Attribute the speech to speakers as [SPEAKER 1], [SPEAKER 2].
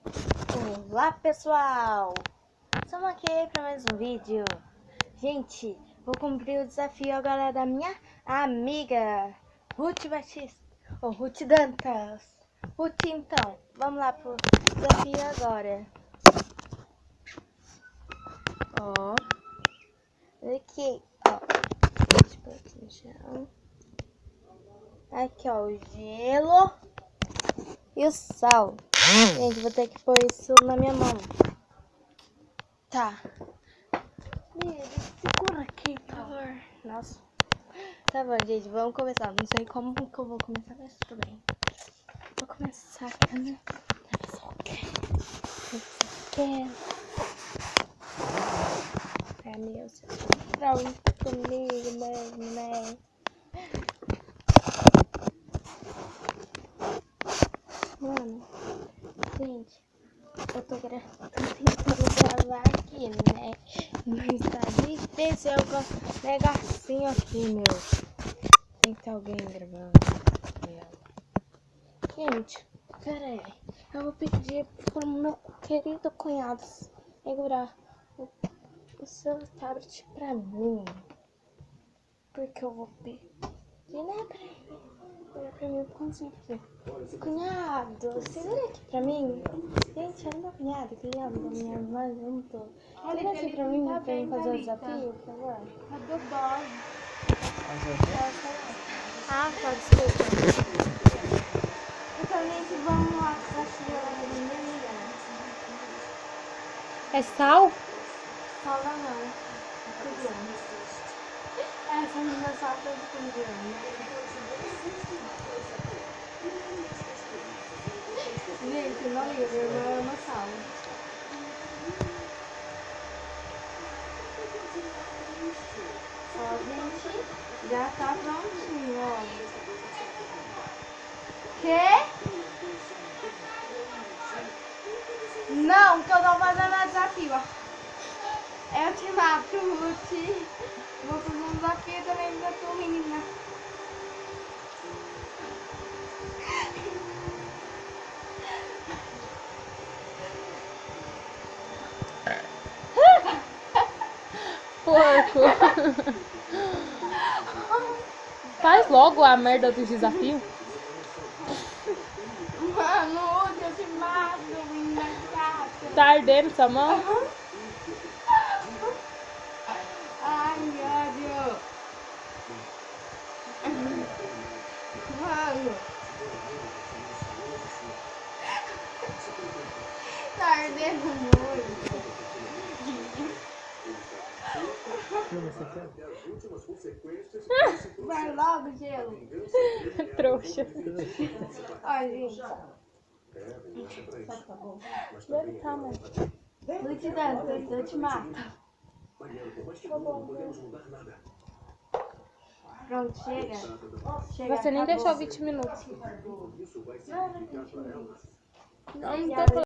[SPEAKER 1] Olá pessoal, estamos aqui para mais um vídeo. Gente, vou cumprir o desafio agora da minha amiga Ruth Batista, ou Ruth Dantas. Ruth, então, vamos lá pro desafio agora. Ó, aqui, ó, deixa eu pôr aqui no chão. Aqui, ó, o gelo e o sal. Gente, vou ter que pôr isso na minha mão. Tá. Segura aqui, por favor. Nossa. Tá bom, gente. Vamos começar. Não sei como que eu vou começar, mas tudo bem. Vou começar aqui, né? É meu, você tá comigo, né? Mano, gente, eu tô tentando gravar aqui, né? Mas tá difícil com negocinho aqui, meu. Tem que ter alguém gravando. Gente, pera aí. Eu vou pedir pro meu querido cunhado segurar o seu tablet pra mim. Porque eu vou pedir, né, pra ele. Pra mim, conseguir. Cunhado, segura aqui pra mim. Gente, olha meu cunhado, que lindo, minha irmã junto. Segura aqui pra mim, pra mim fazer o desafio, por favor.
[SPEAKER 2] Cadê o dog?
[SPEAKER 1] Ah, tá, desculpa. Então, gente, vamos lá assistir a minha amiga.
[SPEAKER 2] É sal?
[SPEAKER 1] Fala não. Essa menina só tá escondendo. Gente, não liga, minha irmã ama sal. Ó, gente, já tá prontinho, ó. Quê? Não, que eu tô fazendo o desafio, ó. Eu te mato, Ruth. Vou fazer um desafio também da tua menina.
[SPEAKER 2] Porco. Faz logo a merda do desafio.
[SPEAKER 1] Mano, Ruth, eu te mato, menina chata.
[SPEAKER 2] Tá ardendo sua mão?
[SPEAKER 1] Ai, ódio. Mano. Tá ardendo muito. Vai logo, gelo.
[SPEAKER 2] Trouxa.
[SPEAKER 1] Ai, gente.
[SPEAKER 2] Deve estar, mãe.
[SPEAKER 1] Ruth Dantas, eu te mato. Pronto, chega. Chega,
[SPEAKER 2] Você nem
[SPEAKER 1] acabou.
[SPEAKER 2] deixou 20 minutos.
[SPEAKER 1] Não, não,
[SPEAKER 2] Não tô